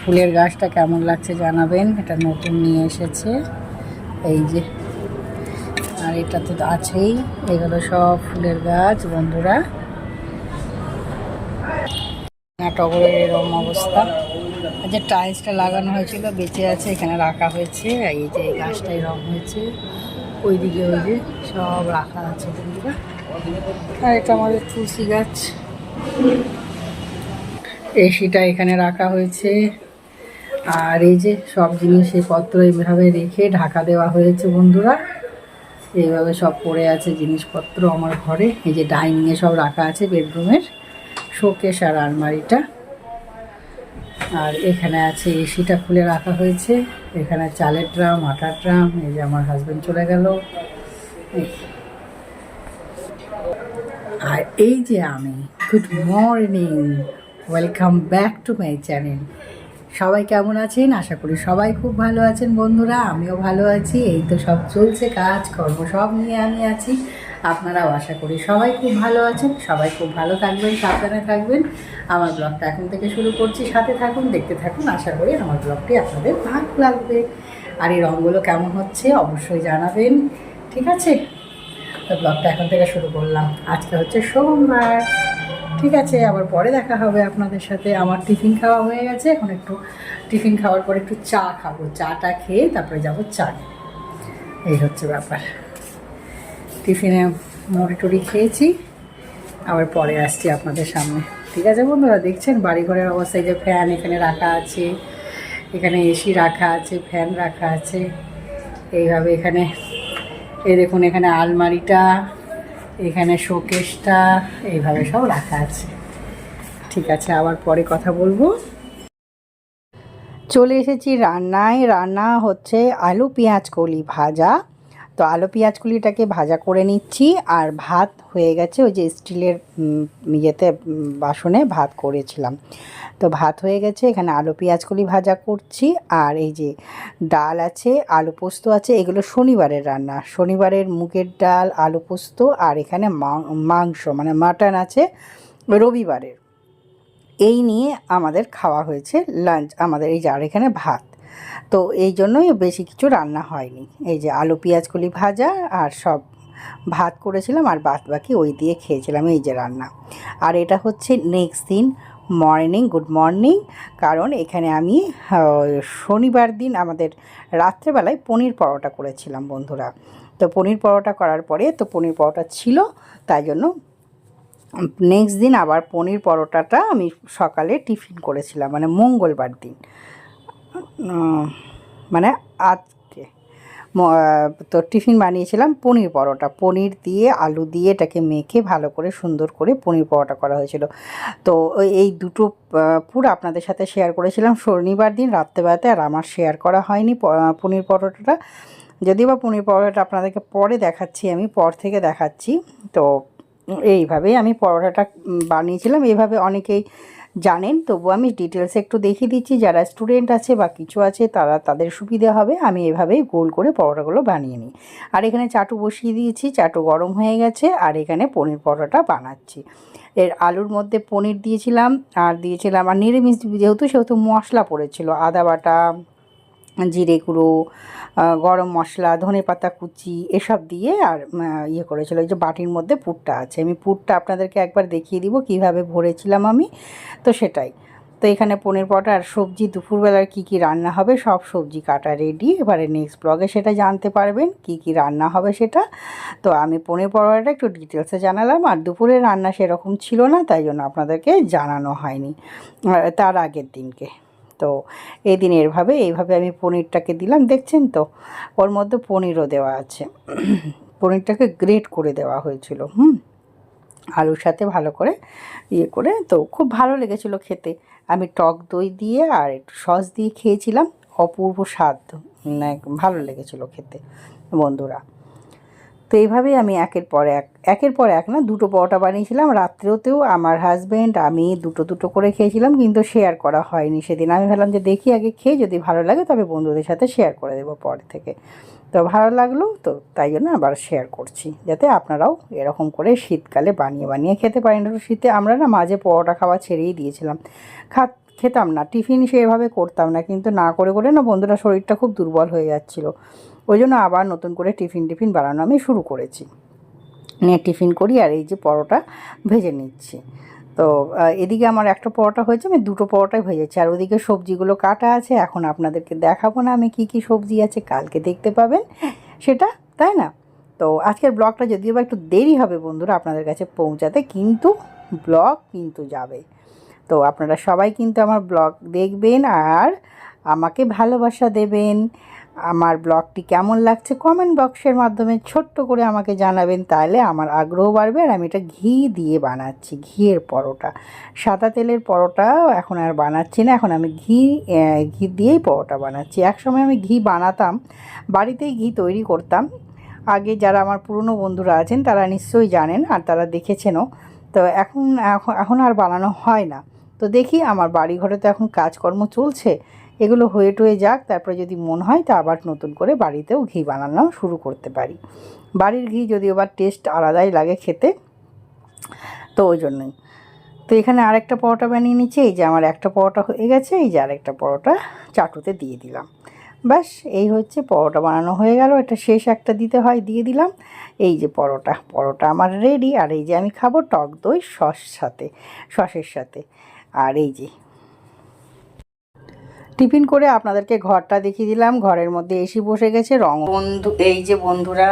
ফুলের গাছটা কেমন লাগছে জানাবেন। এটা নতুন নিয়ে এসেছে, এই যে। আর এটা তো আছেই, এগুলো সব ফুলের গাছ বন্ধুরা। টগরের এরকম অবস্থা। যে টাইলসটা লাগানো হয়েছিল বেঁচে আছে, এখানে রাখা হয়েছে। এই যে এই গাছটাই রং হয়েছে, ওইদিকে ওই যে সব রাখা আছে বন্ধুরা। আর এটা আমাদের তুলসী গাছ, এসিটা এখানে রাখা হয়েছে। আর এই যে সব জিনিসপত্র এইভাবে রেখে ঢাকা দেওয়া হয়েছে বন্ধুরা। এইভাবে সব পড়ে আছে জিনিসপত্র আমার ঘরে। এই যে ডাইনিংয়ে সব রাখা আছে, বেডরুমের শোকেস আর আলমারিটা। আর এখানে আছে এসিটা খুলে রাখা হয়েছে। এখানে চালের ড্রাম, আটার ড্রাম। এই যে আমার হাজব্যান্ড চলে গেল। আর এই যে আমি, good morning, welcome back to my channel. সবাই কেমন আছেন? আশা করি সবাই খুব ভালো আছেন বন্ধুরা। আমিও ভালো আছি। এই তো সব চলছে, কাজ কর্ম সব নিয়ে আমি আছি। আপনারাও আশা করি সবাই খুব ভালো আছেন। সবাই খুব ভালো থাকবেন, সাবধানে থাকবেন। আমার ব্লগটা এখন থেকে শুরু করছি, সাথে থাকুন, দেখতে থাকুন। আশা করি আমার ব্লগটি আপনাদের ভালো লাগবে। আর এই রঙগুলো কেমন হচ্ছে অবশ্যই জানাবেন, ঠিক আছে? তো ব্লগটা এখন থেকে শুরু করলাম। আজকে হচ্ছে সোমবার, ঠিক আছে? আবার পরে দেখা হবে আপনাদের সাথে। আমার টিফিন খাওয়া হয়ে গেছে, এখন একটু টিফিন খাওয়ার পর একটু চা খাবো। চাটা খেয়ে তারপরে যাবো চা। এই হচ্ছে ব্যাপার। টিফিনে মুড়ি টুড়ি খেয়েছি, আবার পরে আসছি আপনাদের সামনে, ঠিক আছে বন্ধুরা? দেখছেন বাড়িঘরের অবস্থায়, যে ফ্যান এখানে রাখা আছে, এখানে এসি রাখা আছে, ফ্যান রাখা আছে এইভাবে। এখানে এই দেখুন, এখানে আলমারিটা, এখানে শোকেসটা, এইভাবে সব রাখা আছে, ঠিক আছে? আবার পরে কথা বলবো। চলে এসেছি রান্নায়। রান্না হচ্ছে আলু পেঁয়াজ কলি ভাজা। তো আলু পেঁয়াজ কলিটাকে ভাজা করে নিচ্ছি। আর ভাত হয়ে গেছে, ওই যে স্টিলের ইয়েতে বাসনে ভাত করেছিলাম, তো ভাত হয়ে গেছে। এখানে আলু পেঁয়াজ কলি ভাজা করছি। আর এই যে ডাল আছে, আলু পোস্ত আছে। এগুলো শনিবারের রান্না, শনিবারের মুগের ডাল, আলু পোস্ত। আর এখানে মাংস মানে মাটন আছে রবিবারের। এই নিয়ে আমাদের খাওয়া হয়েছে লাঞ্চ আমাদের। এই যে আর এখানে ভাত। তো এই জন্যই বেশি কিছু রান্না হয়নি। এই যে আলু পেঁয়াজ কলি ভাজা আর সব ভাত করেছিলাম, আর বাদ বাকি ওই দিয়ে খেয়েছিলাম। এই যে রান্না। আর এটা হচ্ছে নেক্সট দিন মর্নিং, গুড মর্নিং। কারণ এখানে আমি শনিবার দিন আমাদের রাত্রেবেলায় পনির পরোটা করেছিলাম বন্ধুরা। তো পনির পরোটা করার পরে তো পনির পরোটা ছিল, তাই জন্য নেক্সট দিন আবার পনির পরোটাটা আমি সকালে টিফিন করেছিলাম, মানে মঙ্গলবার দিন, মানে আজকে। তো টিফিন বানিয়েছিলাম পনির পরোটা, পনির দিয়ে আলু দিয়ে এটাকে মেখে ভালো করে সুন্দর করে পনির পরোটা করা হয়েছিল। তো এই দুটো পুরো আপনাদের সাথে শেয়ার করেছিলাম শনিবার দিন রাত্রেবেলাতে। আর আমার শেয়ার করা হয়নি পনির পরোটাটা, যদিও বা পনির পরোটাটা আপনাদেরকে পরে দেখাচ্ছি, আমি পর থেকে দেখাচ্ছি। তো এইভাবেই আমি পরোটাটা বানিয়েছিলাম। এইভাবে অনেকেই জানেন, তবু আমি ডিটেলসে একটু দেখিয়ে দিচ্ছি। যারা স্টুডেন্ট আছে বা কিছু আছে তাদের সুবিধা হবে। আমি এভাবেই গোল করে পরোটাগুলো বানিয়ে নিই। আর এখানে চাটু বসিয়ে দিয়েছি, চাটু গরম হয়ে গেছে। আর এখানে পনির পরোটা বানাচ্ছি। এর আলুর মধ্যে পনির দিয়েছিলাম, আর দিয়েছিলাম আর নিরামিষ সেহেতু মশলা পড়েছিল, আদা বাটা, জিরে গুঁড়ো, গরম মশলা, ধনেপাতা কুচি এসব দিয়ে। আর ইয়ে করেছিল, এই যে বাটির মধ্যে পুরটা আছে, আমি পুরটা আপনাদেরকে একবার দেখিয়ে দিব কিভাবে ভরেছিলাম আমি। তো সেটাই। তো এখানে পনির পরোটা আর সবজি, দুপুরবেলার কি কি রান্না হবে সব সবজি কাটা রেডি। এবারে নেক্সট ব্লগে সেটা জানতে পারবেন কি কি রান্না হবে সেটা। তো আমি পনির পরোটাটা একটু ডিটেলসে জানালাম। আর দুপুরের রান্না সেরকম ছিল না, তাই জন্য আপনাদেরকে জানানো হয়নি তার আগের দিনকে। তো এই দিন এইভাবে আমি পনিরটাকে দিলাম, দেখছেন তো? ওর মধ্যে পনিরও দেওয়া আছে। পনিরটাকে গ্রেট করে দেওয়া হয়েছিল আলুর সাথে ভালো করে ইয়ে করে। তো খুব ভালো লেগেছিল খেতে। আমি টক দই দিয়ে আর একটু সস দিয়ে খেয়েছিলাম, অপূর্ব স্বাদ, মানে ভালো লেগেছিল খেতে বন্ধুরা। তো এইভাবেই আমি একের পর এক না, দুটো পরোটা বানিয়েছিলাম। রাত্রেতেও আমার হাজব্যান্ড আমি দুটো করে খেয়েছিলাম, কিন্তু শেয়ার করা হয়নি সেদিন। আমি ভাবলাম যে দেখি আগে খেয়ে যদি ভালো লাগে তবে বন্ধুদের সাথে শেয়ার করে দেবো পরে থেকে। তো ভালো লাগলো, তো তাই জন্য আবার শেয়ার করছি, যাতে আপনারাও এরকম করে শীতকালে বানিয়ে খেতে পারেন। একটু শীতে আমরা না মাঝে পরোটা খাওয়া ছেড়েই দিয়েছিলাম, খেতাম না, টিফিন সেভাবে করতাম না, কিন্তু না করে করে না বন্ধুরা শরীরটা খুব দুর্বল হয়ে যাচ্ছিলো। ওই জন্য আবার নতুন করে টিফিন বানানো আমি শুরু করেছি। নিয়ে টিফিন করি আর এই যে পরোটা ভেজে নিচ্ছি। তো এদিকে আমার একটা পরোটা হয়েছে, আমি দুটো পরোটাই ভেজেছি, আর ওদিকে সবজিগুলো কাটা আছে। এখন আপনাদেরকে দেখাবো না আমি কি সবজি আছে, কালকে দেখতে পাবেন সেটা, তাই না? তো আজকের ব্লগটা যদিও বা একটু দেরি হবে বন্ধুরা আপনাদের কাছে পৌঁছাতে, কিন্তু ব্লগ কিন্তু যাবে। তো আপনারা সবাই কিন্তু আমার ব্লগ দেখবেন আর আমাকে ভালোবাসা দেবেন। আমার ব্লগটি কেমন লাগছে কমেন্ট বক্সের মাধ্যমে ছোট্ট করে আমাকে জানাবেন, তাহলে আমার আগ্রহ বাড়বে। আর আমি এটা ঘি দিয়ে বানাচ্ছি, ঘিয়ের পরোটা, সাদা তেলের পরোটা এখন আর বানাচ্ছি না, এখন আমি ঘি দিয়েই পরোটা বানাচ্ছি। একসময় আমি ঘি বানাতাম, বাড়িতেই ঘি তৈরি করতাম। আগে যারা আমার পুরনো বন্ধুরা আছেন তারা নিশ্চয়ই জানেন আর তারা দেখেছেনও। তো এখন আর বানানো হয় না। তো দেখি আমার বাড়ি ঘরে তো এখন কাজকর্ম চলছে, এগুলো হয়ে টয়ে যাক, তারপরে যদি মন হয় তা আবার নতুন করে বাড়িতেও ঘি বানানো শুরু করতে পারি। বাড়ির ঘি যদিও বা টেস্ট আলাদাই লাগে খেতে, তো ওই জন্যই। তো এখানে আরেকটা পরোটা বানিয়ে নিচ্ছি, এই যে আমার একটা পরোটা হয়ে গেছে, এই যে আরেকটা পরোটা চাটুতে দিয়ে দিলাম। ব্যাস এই হচ্ছে পরোটা বানানো হয়ে গেল, এটা শেষ একটা দিতে হয়, দিয়ে দিলাম। এই যে পরোটা আমার রেডি। আর এই যে আমি খাবো টক দই সসের সাথে। আর এই যে টিফিন করে আপনাদেরকে ঘরটা দেখিয়ে দিলাম, ঘরের মধ্যে এসে বসে গেছে রং বন্ধু। এই যে বন্ধুরা,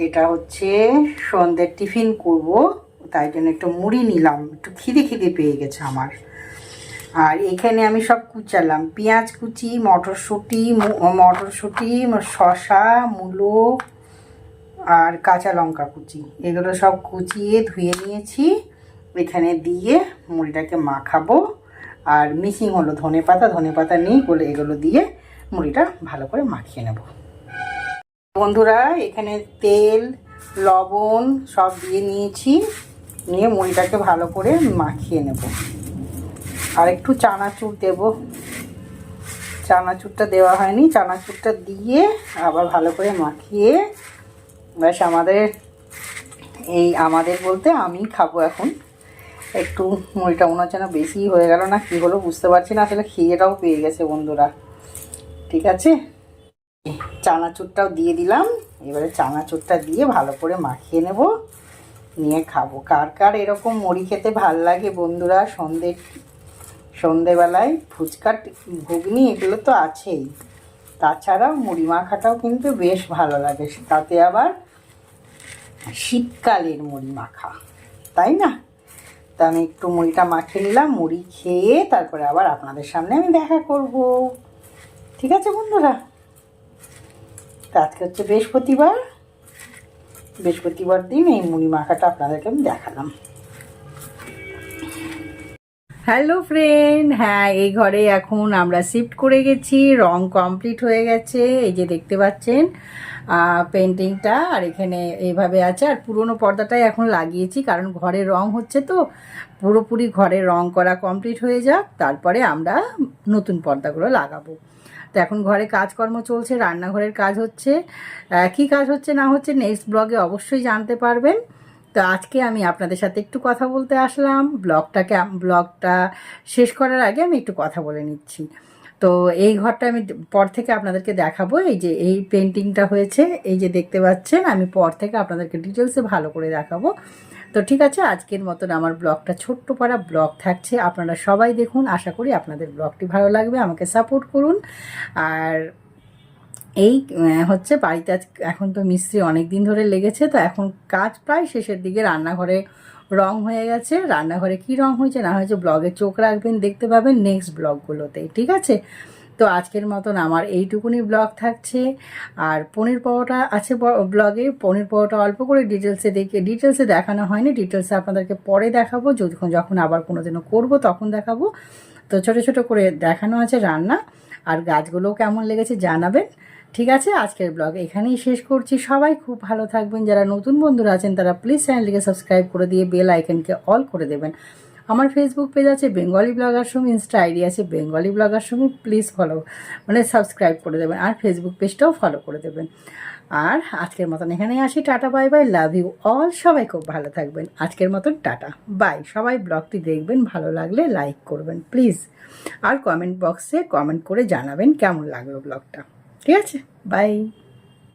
এটা হচ্ছে সন্ধ্যের টিফিন করব, তাই জন্য একটু মুড়ি নিলাম, একটু খিদে পেয়ে গেছে আমার। আর এখানে আমি সব কুচালাম, পেঁয়াজ কুচি, মটরশুঁটি, শসা, মূলো আর কাঁচা লঙ্কা কুচি, এগুলো সব কুচিয়ে ধুয়ে নিয়েছি। এখানে দিয়ে মুড়িটাকে মাখাবো। আর মিসিং হলো ধনে পাতা নেই বলে এগুলো দিয়ে মুড়িটা ভালো করে মাখিয়ে নেব। বন্ধুরা এখানে তেল, লবণ সব দিয়ে নিয়েছি, নিয়ে মুড়িটাকে ভালো করে মাখিয়ে নেব। আর একটু চানাচুর দেব, চানাচুরটা দেওয়া হয়নি, চানাচুরটা দিয়ে আবার ভালো করে মাখিয়ে ব্যাস আমাদের বলতে আমি খাবো এখন। একটু মুড়িটা মনে হচ্ছে না বেশি হয়ে গেল না কি হলো বুঝতে পারছি না, আসলে খিদেটাও পেয়ে গেছে বন্ধুরা। ঠিক আছে, চানাচুরটাও দিয়ে দিলাম। এবারে চানাচুরটা দিয়ে ভালো করে মাখিয়ে নেব, নিয়ে খাবো। কার এরকম মুড়ি খেতে ভাল লাগে বন্ধুরা? সন্ধেবেলায় ফুচকা, ঘুগনি এগুলো তো আছেই, তাছাড়াও মুড়ি মাখাটাও কিন্তু বেশ ভালো লাগে, তাতে আবার শীতকালের মুড়ি মাখা, তাই না? তা আমি একটু মুড়িটা মাখিয়ে নিলাম, মুড়ি খেয়ে তারপরে আবার আপনাদের সামনে আমি দেখা করব। ঠিক আছে বন্ধুরা, তা আজকে হচ্ছে বৃহস্পতিবার দিন এই মুড়ি মাখাটা আপনাদেরকে আমি দেখালাম। হ্যালো ফ্রেন্ড, হ্যাঁ এই ঘরে এখন আমরা শিফট করে গেছি, রং কমপ্লিট হয়ে গেছে, এই যে দেখতে পাচ্ছেন পেন্টিংটা, আর এখানে এইভাবে আছে। আর পুরনো পর্দাটাই এখন লাগিয়েছি, কারণ ঘরে রং হচ্ছে, তো পুরোপুরি ঘরে রং করা কমপ্লিট হয়ে যাক, তারপরে আমরা নতুন পর্দাগুলো লাগাবো। তো এখন ঘরে কাজকর্ম চলছে, রান্নাঘরের কাজ হচ্ছে, কী কাজ হচ্ছে না হচ্ছে নেক্সট ব্লগে অবশ্যই জানতে পারবেন। তো আজকে আমি আপনাদের সাথে একটু কথা বলতে আসলাম, ব্লগটা শেষ করার আগে আমি একটু কথা বলে নিচ্ছি। তো এই ঘরটা আমি পর থেকে আপনাদেরকে দেখাবো, এই যে এই পেন্টিংটা হয়েছে, এই যে দেখতে পাচ্ছেন, আমি পর থেকে আপনাদেরকে ডিটেলসে ভালো করে দেখাবো। তো ঠিক আছে, আজকের মতন আমার ব্লগটা ছোট্ট পাড়া ব্লগ থাকছে, আপনারা সবাই দেখুন, আশা করি আপনাদের ব্লগটি ভালো লাগবে, আমাকে সাপোর্ট করুন। আর এই হচ্ছে বাড়িতে এখন তো মিস্ত্রি অনেক দিন ধরে লেগেছে, তো এখন কাজ প্রায় শেষের দিকে। রান্নাঘরে রং হয়ে গেছে, রান্নাঘরে কি রং হয়েছে না হয়েছে ব্লগে চোখ রাখবেন, দেখতে পাবেন নেক্সট ব্লগগুলোতে। ঠিক আছে, তো আজকের মতন আমার এইটুকুনি ব্লগ থাকছে। আর পনির পরোটা আছে ব্লগে, পনির পরোটা অল্প করে ডিটেলসে দেখানো হয়নি, ডিটেলসে আপনাদেরকে পরে দেখাবো, যখন আবার কোনো দিনও করবো তখন দেখাবো। তো ছোটো ছোটো করে দেখানো আছে রান্না, আর গাছগুলোও কেমন লেগেছে জানাবেন। ঠিক আছে, আজকের ব্লগ এখানেই শেষ করছি। সবাই খুব ভালো থাকবেন, যারা নতুন বন্ধুরা আছেন তারা প্লিজ চ্যানেলটিকে সাবস্ক্রাইব করে দিয়ে বেল আইকনকে অল করে দেবেন। আমার ফেসবুক পেজ আছে Bengali blogger Sumi, insta ID আছে Bengali blogger Sumi, please subscribe করে দেবেন, আর ফেসবুক পেজটাও ফলো করে দেবেন। আর আজকের মতন এখানেই আসি, tata bye bye, love you all, সবাই খুব ভালো থাকবেন, আজকের মতন টাটা বাই। সবাই ব্লগটি দেখবেন, ভালো লাগলে লাইক করবেন প্লিজ, আর কমেন্ট বক্সে কমেন্ট করে জানাবেন কেমন লাগলো ব্লগটা। ঠিক আছে, বাই।